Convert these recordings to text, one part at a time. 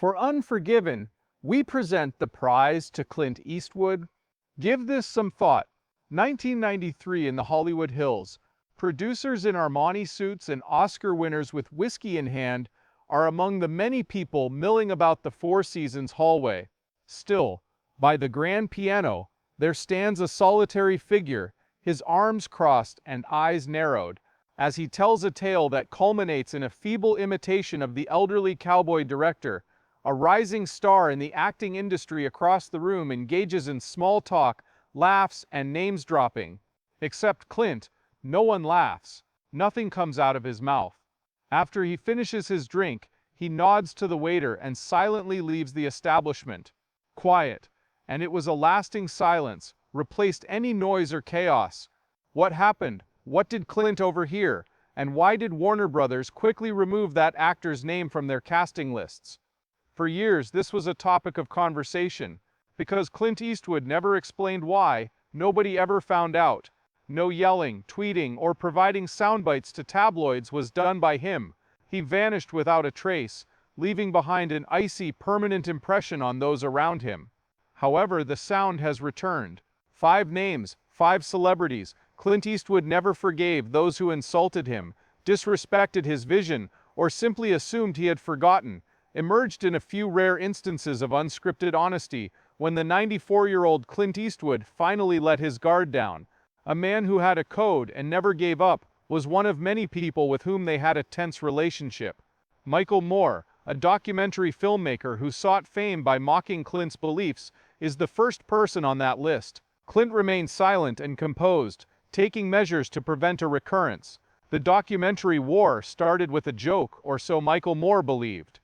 For Unforgiven, we present the prize to Clint Eastwood. Give this some thought. 1993 in the Hollywood Hills. Producers in Armani suits and Oscar winners with whiskey in hand are among the many people milling about the Four Seasons hallway. Still, by the grand piano, there stands a solitary figure, his arms crossed and eyes narrowed, as he tells a tale that culminates in a feeble imitation of the elderly cowboy director. A rising star in the acting industry across the room engages in small talk, laughs, and names dropping. Except Clint, no one laughs. Nothing comes out of his mouth. After he finishes his drink, he nods to the waiter and silently leaves the establishment. Quiet, and it was a lasting silence, replaced any noise or chaos. What happened? What did Clint overhear? And why did Warner Brothers quickly remove that actor's name from their casting lists? For years, this was a topic of conversation. Because Clint Eastwood never explained why, nobody ever found out. No yelling, tweeting, or providing soundbites to tabloids was done by him. He vanished without a trace, leaving behind an icy, permanent impression on those around him. However, the sound has returned. 5 names, 5 celebrities. Clint Eastwood never forgave those who insulted him, disrespected his vision, or simply assumed he had forgotten. Emerged in a few rare instances of unscripted honesty when the 94-year-old Clint Eastwood finally let his guard down. A man who had a code and never gave up was one of many people with whom they had a tense relationship. Michael Moore, a documentary filmmaker who sought fame by mocking Clint's beliefs, is the first person on that list. Clint remained silent and composed, taking measures to prevent a recurrence. The documentary war started with a joke, or so Michael Moore believed.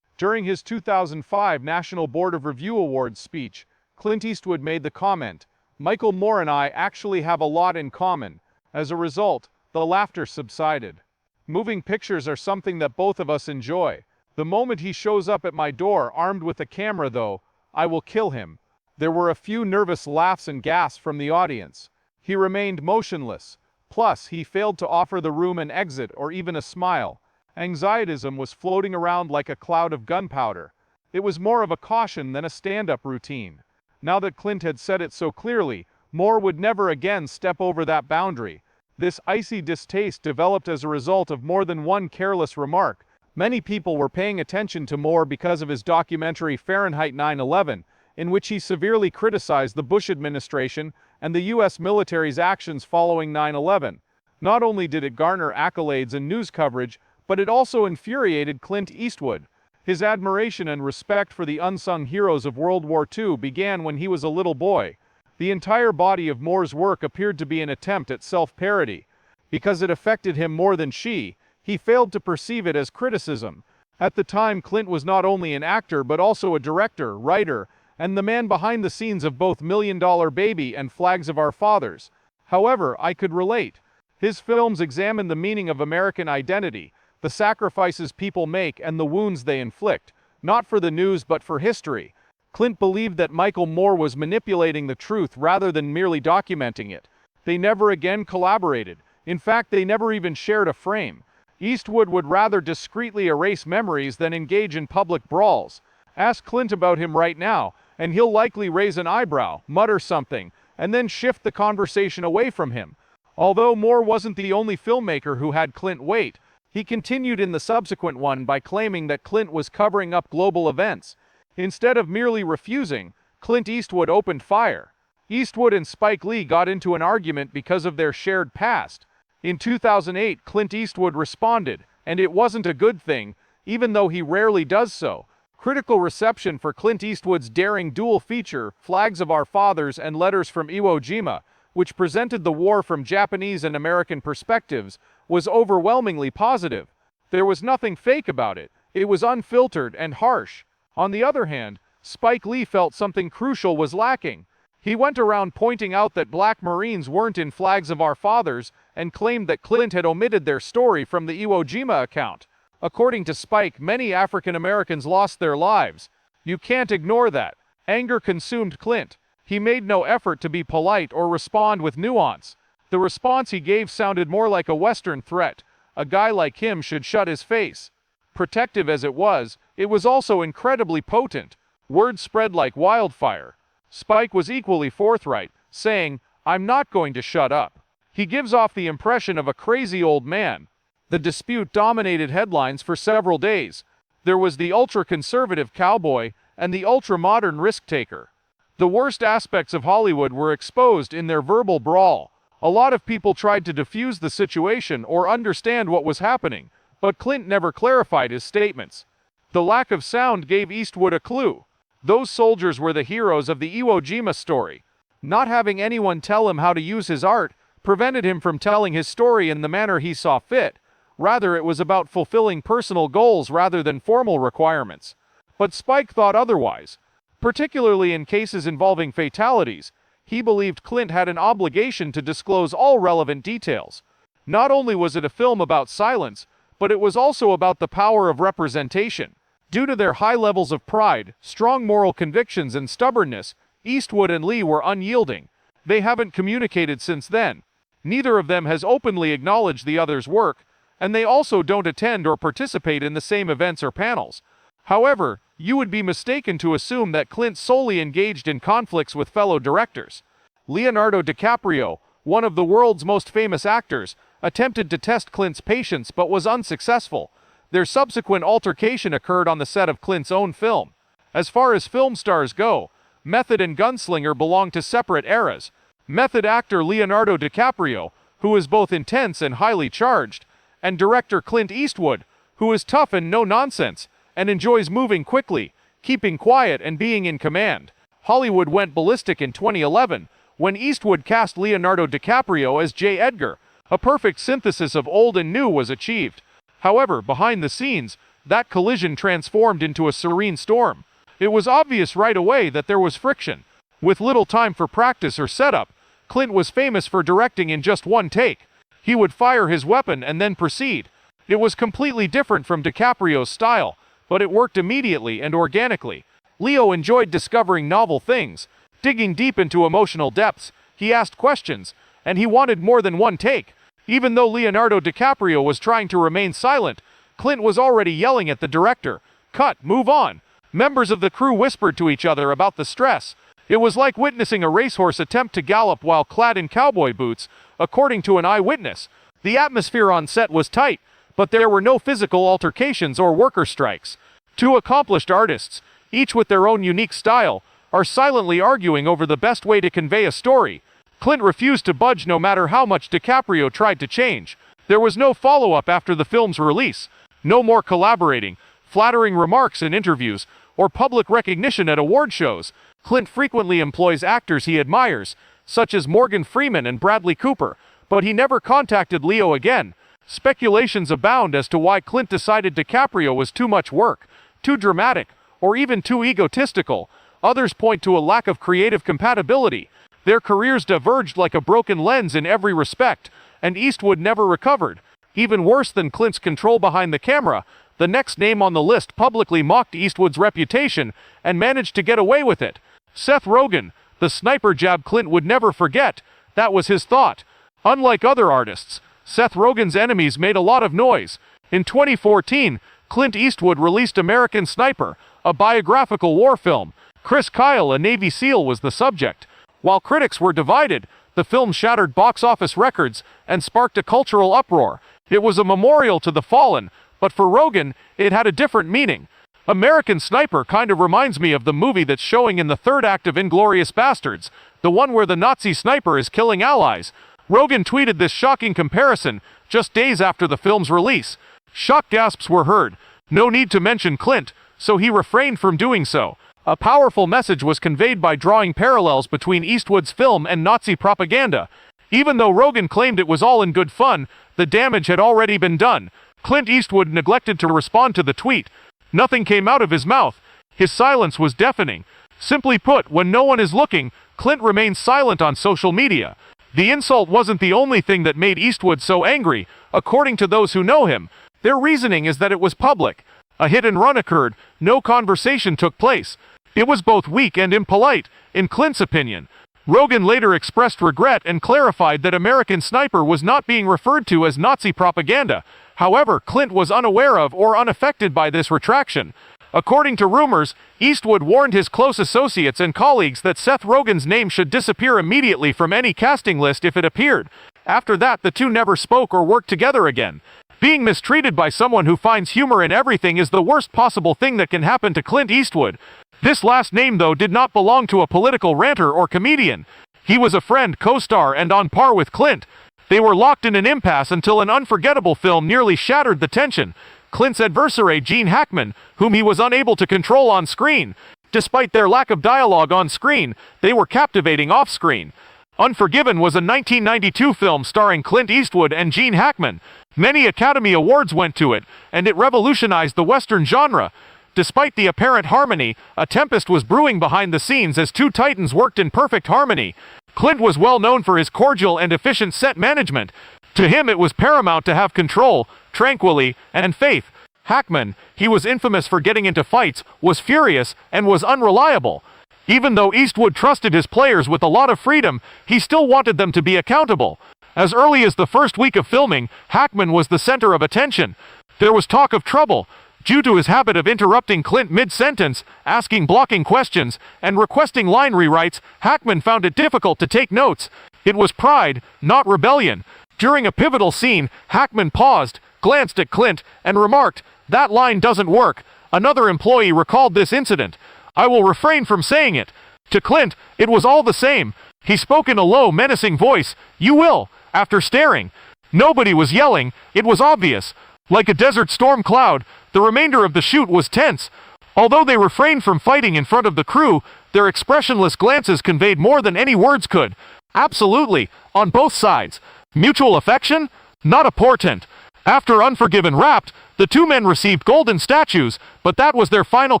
During his 2005 National Board of Review Awards speech, Clint Eastwood made the comment, "Michael Moore and I actually have a lot in common." As a result, the laughter subsided. Moving pictures are something that both of us enjoy. The moment he shows up at my door armed with a camera, though, I will kill him. There were a few nervous laughs and gasps from the audience. He remained motionless. Plus, he failed to offer the room an exit or even a smile. Anxietism was floating around like a cloud of gunpowder. It was more of a caution than a stand-up routine. Now that Clint had said it so clearly, Moore would never again step over that boundary. This icy distaste developed as a result of more than one careless remark. Many people were paying attention to Moore because of his documentary Fahrenheit 9/11, in which he severely criticized the Bush administration and the U.S. military's actions following 9/11. Not only did it garner accolades and news coverage, but it also infuriated Clint Eastwood. His admiration and respect for the unsung heroes of World War II began when he was a little boy. The entire body of Moore's work appeared to be an attempt at self-parody. Because it affected him more than she, he failed to perceive it as criticism. At the time, Clint was not only an actor but also a director, writer, and the man behind the scenes of both $1 Million Baby and Flags of Our Fathers. However, I could relate. His films examined the meaning of American identity, the sacrifices people make and the wounds they inflict, not for the news but for history. Clint believed that Michael Moore was manipulating the truth rather than merely documenting it. They never again collaborated. In fact, they never even shared a frame. Eastwood would rather discreetly erase memories than engage in public brawls. Ask Clint about him right now, and he'll likely raise an eyebrow, mutter something, and then shift the conversation away from him. Although Moore wasn't the only filmmaker who had Clint wait, he continued in the subsequent one by claiming that Clint was covering up global events. Instead of merely refusing, Clint Eastwood opened fire. Eastwood and Spike Lee got into an argument because of their shared past. In 2008, Clint Eastwood responded, and it wasn't a good thing, even though he rarely does so. Critical reception for Clint Eastwood's daring dual feature, Flags of Our Fathers and Letters from Iwo Jima, which presented the war from Japanese and American perspectives, was overwhelmingly positive. There was nothing fake about it. It was unfiltered and harsh. On the other hand, Spike Lee felt something crucial was lacking. He went around pointing out that Black Marines weren't in Flags of Our Fathers and claimed that Clint had omitted their story from the Iwo Jima account. According to Spike, many African Americans lost their lives. You can't ignore that. Anger consumed Clint. He made no effort to be polite or respond with nuance. The response he gave sounded more like a Western threat. A guy like him should shut his face. Protective as it was also incredibly potent. Word spread like wildfire. Spike was equally forthright, saying, "I'm not going to shut up." He gives off the impression of a crazy old man. The dispute dominated headlines for several days. There was the ultra-conservative cowboy and the ultra-modern risk-taker. The worst aspects of Hollywood were exposed in their verbal brawl. A lot of people tried to defuse the situation or understand what was happening, but Clint never clarified his statements. The lack of sound gave Eastwood a clue. Those soldiers were the heroes of the Iwo Jima story. Not having anyone tell him how to use his art prevented him from telling his story in the manner he saw fit. Rather, it was about fulfilling personal goals rather than formal requirements. But Spike thought otherwise. Particularly in cases involving fatalities, he believed Clint had an obligation to disclose all relevant details. Not only was it a film about silence, but it was also about the power of representation. Due to their high levels of pride, strong moral convictions, and stubbornness, Eastwood and Lee were unyielding. They haven't communicated since then. Neither of them has openly acknowledged the other's work, and they also don't attend or participate in the same events or panels. However, you would be mistaken to assume that Clint solely engaged in conflicts with fellow directors. Leonardo DiCaprio, one of the world's most famous actors, attempted to test Clint's patience but was unsuccessful. Their subsequent altercation occurred on the set of Clint's own film. As far as film stars go, method and gunslinger belong to separate eras. Method actor Leonardo DiCaprio, who is both intense and highly charged, and director Clint Eastwood, who is tough and no-nonsense, and enjoys moving quickly, keeping quiet, and being in command. Hollywood went ballistic in 2011, when Eastwood cast Leonardo DiCaprio as J. Edgar. A perfect synthesis of old and new was achieved. However, behind the scenes, that collision transformed into a serene storm. It was obvious right away that there was friction. With little time for practice or setup, Clint was famous for directing in just one take. He would fire his weapon and then proceed. It was completely different from DiCaprio's style, but it worked immediately and organically. Leo enjoyed discovering novel things, digging deep into emotional depths. He asked questions, and he wanted more than one take. Even though Leonardo DiCaprio was trying to remain silent, Clint was already yelling at the director, "Cut, move on." Members of the crew whispered to each other about the stress. It was like witnessing a racehorse attempt to gallop while clad in cowboy boots, according to an eyewitness. The atmosphere on set was tight, but there were no physical altercations or worker strikes. Two accomplished artists, each with their own unique style, are silently arguing over the best way to convey a story. Clint refused to budge no matter how much DiCaprio tried to change. There was no follow-up after the film's release. No more collaborating, flattering remarks in interviews, or public recognition at award shows. Clint frequently employs actors he admires, such as Morgan Freeman and Bradley Cooper, but he never contacted Leo again. Speculations abound as to why Clint decided DiCaprio was too much work, too dramatic, or even too egotistical. Others point to a lack of creative compatibility. Their careers diverged like a broken lens in every respect, and Eastwood never recovered. Even worse than Clint's control behind the camera, the next name on the list publicly mocked Eastwood's reputation and managed to get away with it. Seth Rogen, the sniper jab Clint would never forget. That was his thought. Unlike other artists, Seth Rogen's enemies made a lot of noise. In 2014, Clint Eastwood released American Sniper, a biographical war film. Chris Kyle, a Navy SEAL, was the subject. While critics were divided, the film shattered box office records and sparked a cultural uproar. It was a memorial to the fallen, but for Rogen, it had a different meaning. American Sniper kind of reminds me of the movie that's showing in the third act of Inglourious Basterds, the one where the Nazi sniper is killing allies. Rogen tweeted this shocking comparison just days after the film's release. Shock gasps were heard. No need to mention Clint, so he refrained from doing so. A powerful message was conveyed by drawing parallels between Eastwood's film and Nazi propaganda. Even though Rogen claimed it was all in good fun, the damage had already been done. Clint Eastwood neglected to respond to the tweet. Nothing came out of his mouth. His silence was deafening. Simply put, when no one is looking, Clint remains silent on social media. The insult wasn't the only thing that made Eastwood so angry, according to those who know him. Their reasoning is that it was public. A hit and run occurred, no conversation took place. It was both weak and impolite, in Clint's opinion. Rogen later expressed regret and clarified that American Sniper was not being referred to as Nazi propaganda. However, Clint was unaware of or unaffected by this retraction. According to rumors, Eastwood warned his close associates and colleagues that Seth Rogen's name should disappear immediately from any casting list if it appeared. After that, the two never spoke or worked together again. Being mistreated by someone who finds humor in everything is the worst possible thing that can happen to Clint Eastwood. This last name, though, did not belong to a political ranter or comedian. He was a friend, co-star, and on par with Clint. They were locked in an impasse until an unforgettable film nearly shattered the tension. Clint's adversary, Gene Hackman, whom he was unable to control on screen. Despite their lack of dialogue on screen, they were captivating off-screen. Unforgiven was a 1992 film starring Clint Eastwood and Gene Hackman. Many Academy Awards went to it, and it revolutionized the Western genre. Despite the apparent harmony, a tempest was brewing behind the scenes as two titans worked in perfect harmony. Clint was well known for his cordial and efficient set management. To him, it was paramount to have control, tranquility, and faith. Hackman, he was infamous for getting into fights, was furious, and was unreliable. Even though Eastwood trusted his players with a lot of freedom, he still wanted them to be accountable. As early as the first week of filming, Hackman was the center of attention. There was talk of trouble. Due to his habit of interrupting Clint mid-sentence, asking blocking questions, and requesting line rewrites, Hackman found it difficult to take notes. It was pride, not rebellion. During a pivotal scene, Hackman paused, glanced at Clint, and remarked, "That line doesn't work." Another employee recalled this incident. "I will refrain from saying it." To Clint, it was all the same. He spoke in a low, menacing voice, "You will," after staring. Nobody was yelling, it was obvious. Like a desert storm cloud, the remainder of the shoot was tense. Although they refrained from fighting in front of the crew, their expressionless glances conveyed more than any words could. Absolutely, on both sides. Mutual affection? Not a portent. After Unforgiven wrapped, the two men received golden statues, but that was their final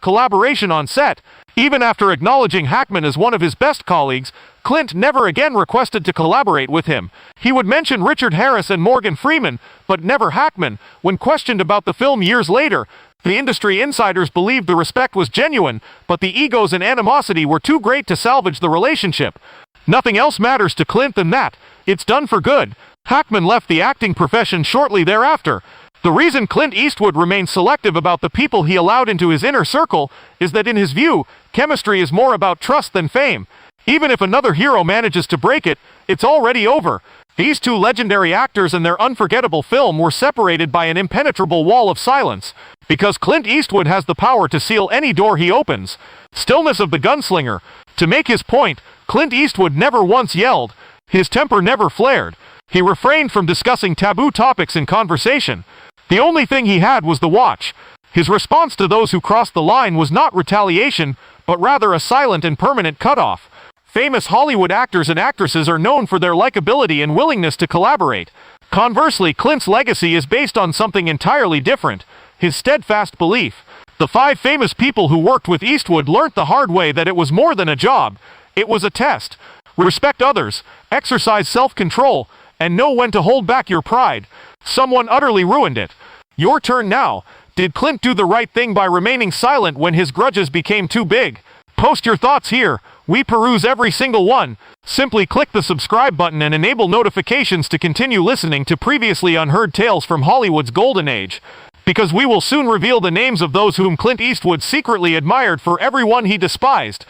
collaboration on set. Even after acknowledging Hackman as one of his best colleagues, Clint never again requested to collaborate with him. He would mention Richard Harris and Morgan Freeman, but never Hackman. When questioned about the film years later, the industry insiders believed the respect was genuine, but the egos and animosity were too great to salvage the relationship. Nothing else matters to Clint than that. It's done for good. Hackman left the acting profession shortly thereafter. The reason Clint Eastwood remained selective about the people he allowed into his inner circle is that in his view, chemistry is more about trust than fame. Even if another hero manages to break it, it's already over. These two legendary actors and their unforgettable film were separated by an impenetrable wall of silence. Because Clint Eastwood has the power to seal any door he opens. Stillness of the gunslinger. To make his point, Clint Eastwood never once yelled. His temper never flared. He refrained from discussing taboo topics in conversation. The only thing he had was the watch. His response to those who crossed the line was not retaliation, but rather a silent and permanent cutoff. Famous Hollywood actors and actresses are known for their likability and willingness to collaborate. Conversely, Clint's legacy is based on something entirely different. His steadfast belief. The 5 famous people who worked with Eastwood learnt the hard way that it was more than a job. It was a test. Respect others, exercise self-control, and know when to hold back your pride. Someone utterly ruined it. Your turn now. Did Clint do the right thing by remaining silent when his grudges became too big? Post your thoughts here. We peruse every single one. Simply click the subscribe button and enable notifications to continue listening to previously unheard tales from Hollywood's golden age. Because we will soon reveal the names of those whom Clint Eastwood secretly admired for everyone he despised.